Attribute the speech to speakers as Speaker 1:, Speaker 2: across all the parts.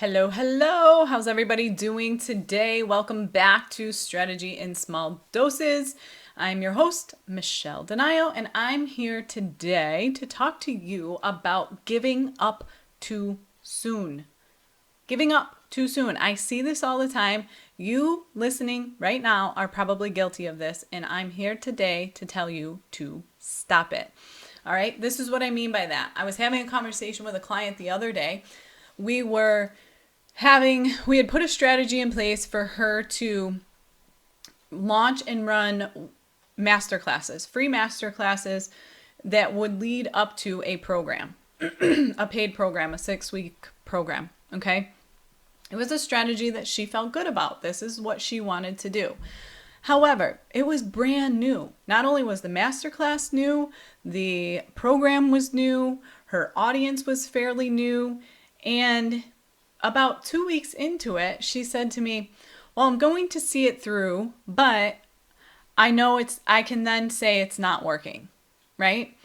Speaker 1: Hello, hello. How's everybody doing today? Welcome back to Strategy in Small Doses. I'm your host, Michelle DeNio, and I'm here today to talk to you about giving up too soon. Giving up too soon. I see this all the time. You listening right now are probably guilty of this, and I'm here today to tell you to stop it. All right, this is what I mean by that. I was having a conversation with a client the other day. We had put a strategy in place for her to launch and run master classes, free master classes that would lead up to a program, a paid program, a 6-week program. Okay. It was a strategy that she felt good about. This is what she wanted to do. However, it was brand new. Not only was the masterclass new, the program was new, her audience was fairly new, and about 2 weeks into it, she said to me, well, I'm going to see it through, but I can then say it's not working, right?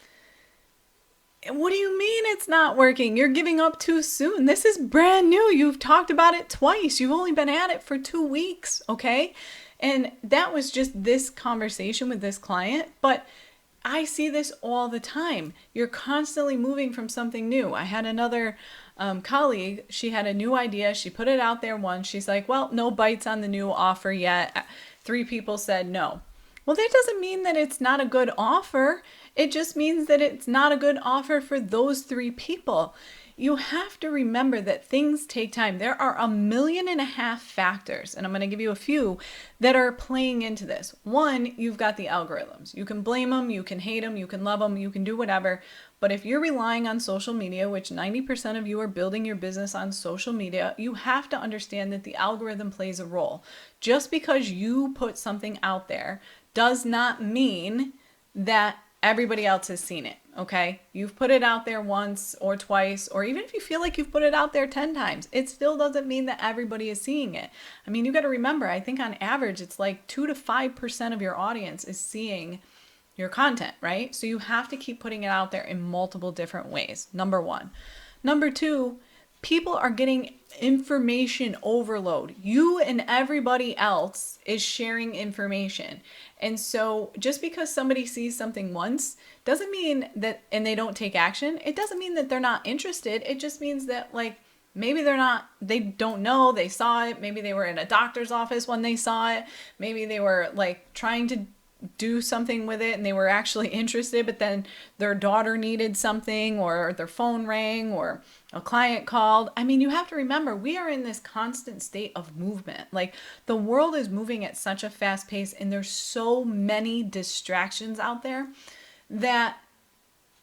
Speaker 1: What do you mean it's not working? You're giving up too soon. This is brand new. You've talked about it twice. You've only been at it for 2 weeks, okay? And that was just this conversation with this client, but I see this all the time. You're constantly moving from something new. I had another colleague, she had a new idea. She put it out there once. She's like, well, no bites on the new offer yet. 3 people said no. Well, that doesn't mean that it's not a good offer. It just means that it's not a good offer for those 3 people. You have to remember that things take time. There are 1.5 million factors, and I'm going to give you a few that are playing into this. One, you've got the algorithms. You can blame them, you can hate them, you can love them, you can do whatever. But if you're relying on social media, which 90% of you are building your business on social media, you have to understand that the algorithm plays a role. Just because you put something out there does not mean that everybody else has seen it, okay? You've put it out there once or twice, or even if you feel like you've put it out there 10 times, it still doesn't mean that everybody is seeing it. I mean, you got to remember, I think on average, it's like 2 to 5% of your audience is seeing your content, right? So you have to keep putting it out there in multiple different ways, number one. Number two, people are getting information overload. You and everybody else is sharing information. And so just because somebody sees something once doesn't mean that, and they don't take action, it doesn't mean that they're not interested. It just means that maybe they don't know, they saw it. Maybe they were in a doctor's office when they saw it. Maybe they were trying to do something with it and they were actually interested, but then their daughter needed something or their phone rang or a client called. I mean, you have to remember, we are in this constant state of movement. The world is moving at such a fast pace and there's so many distractions out there that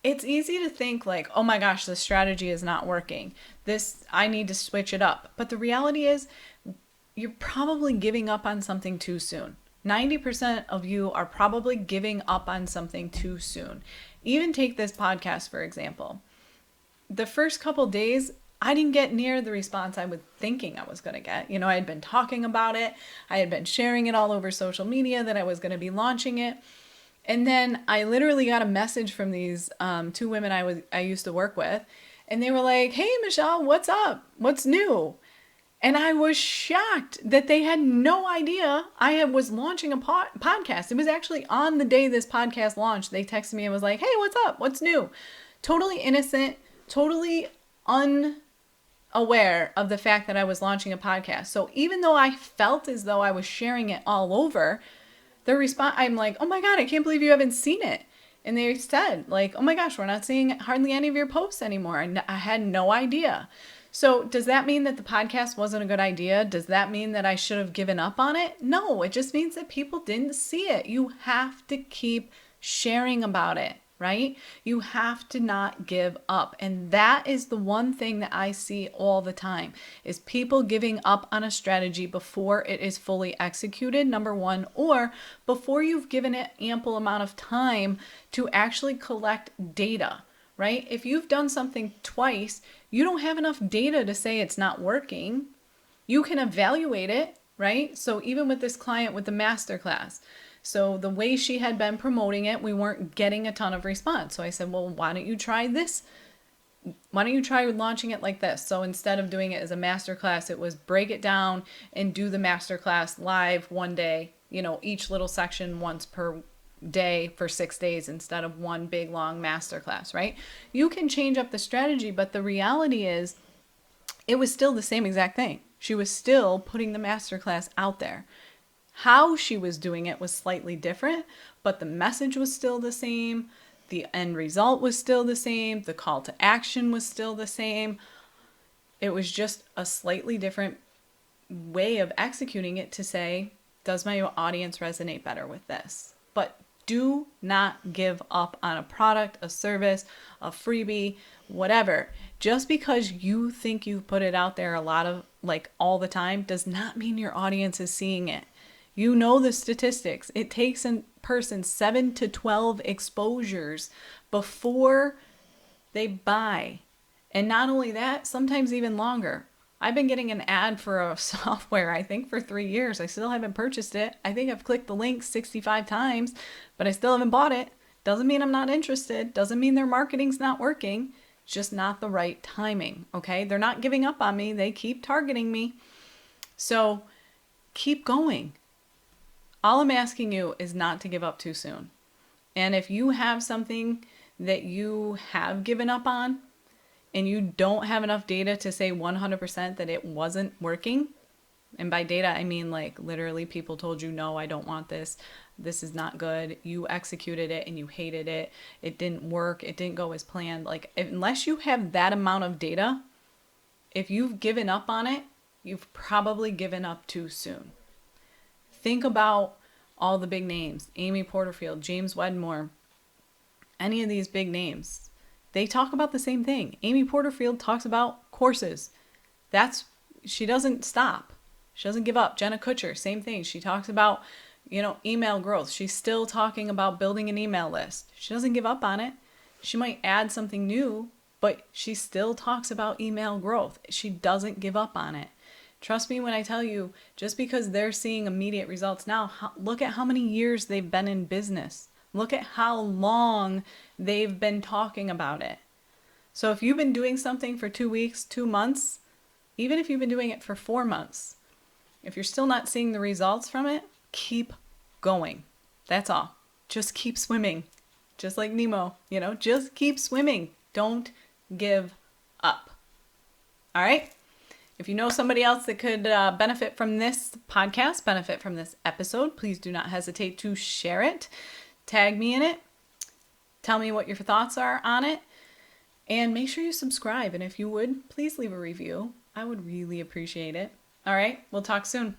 Speaker 1: it's easy to think oh my gosh, the strategy is not working. I need to switch it up. But the reality is you're probably giving up on something too soon. 90% of you are probably giving up on something too soon. Even take this podcast, for example. The first couple days, I didn't get near the response I was thinking I was going to get. I had been talking about it. I had been sharing it all over social media that I was going to be launching it. And then I literally got a message from these 2 women I used to work with. And they were like, hey, Michelle, what's up? What's new? And I was shocked that they had no idea I was launching a podcast. It was actually on the day this podcast launched. They texted me and was like, hey, what's up? What's new? Totally innocent, totally unaware of the fact that I was launching a podcast. So even though I felt as though I was sharing it all over, the response, I'm like, oh my God, I can't believe you haven't seen it. And they said oh my gosh, we're not seeing hardly any of your posts anymore. I had no idea. So does that mean that the podcast wasn't a good idea? Does that mean that I should have given up on it? No, it just means that people didn't see it. You have to keep sharing about it, right? You have to not give up. And that is the one thing that I see all the time is people giving up on a strategy before it is fully executed, number one, or before you've given it ample amount of time to actually collect data. Right? If you've done something twice, you don't have enough data to say it's not working. You can evaluate it, right? So even with this client with the masterclass, so the way she had been promoting it, we weren't getting a ton of response. So I said, well, why don't you try this Why don't you try launching it like this? So instead of doing it as a masterclass, it was break it down and do the masterclass live one day, each little section once per day for 6 days instead of one big long masterclass, right? You can change up the strategy, but the reality is it was still the same exact thing. She was still putting the masterclass out there. How she was doing it was slightly different, but the message was still the same. The end result was still the same. The call to action was still the same. It was just a slightly different way of executing it to say, does my audience resonate better with this? But do not give up on a product, a service, a freebie, whatever. Just because you think you've put it out there a lot of, all the time, does not mean your audience is seeing it. You know the statistics. It takes a person 7 to 12 exposures before they buy. And not only that, sometimes even longer. I've been getting an ad for a software, I think, for 3 years. I still haven't purchased it. I think I've clicked the link 65 times, but I still haven't bought it. Doesn't mean I'm not interested. Doesn't mean their marketing's not working. It's just not the right timing, okay? They're not giving up on me. They keep targeting me. So keep going. All I'm asking you is not to give up too soon. And if you have something that you have given up on and you don't have enough data to say 100% that it wasn't working, and by data, I mean literally people told you, no, I don't want this. This is not good. You executed it and you hated it. It didn't work. It didn't go as planned. Unless you have that amount of data, if you've given up on it, you've probably given up too soon. Think about all the big names, Amy Porterfield, James Wedmore, any of these big names. They talk about the same thing. Amy Porterfield talks about courses. She doesn't stop. She doesn't give up. Jenna Kutcher, same thing. She talks about, email growth. She's still talking about building an email list. She doesn't give up on it. She might add something new, but she still talks about email growth. She doesn't give up on it. Trust me when I tell you, just because they're seeing immediate results now, look at how many years they've been in business. Look at how long they've been talking about it. So if you've been doing something for 2 weeks, 2 months, even if you've been doing it for 4 months, if you're still not seeing the results from it, keep going. That's all. Just keep swimming. Just like Nemo, just keep swimming. Don't give up. All right? If you know somebody else that could benefit from this podcast, benefit from this episode, please do not hesitate to share it. Tag me in it. Tell me what your thoughts are on it. And make sure you subscribe. And if you would, please leave a review. I would really appreciate it. All right, we'll talk soon.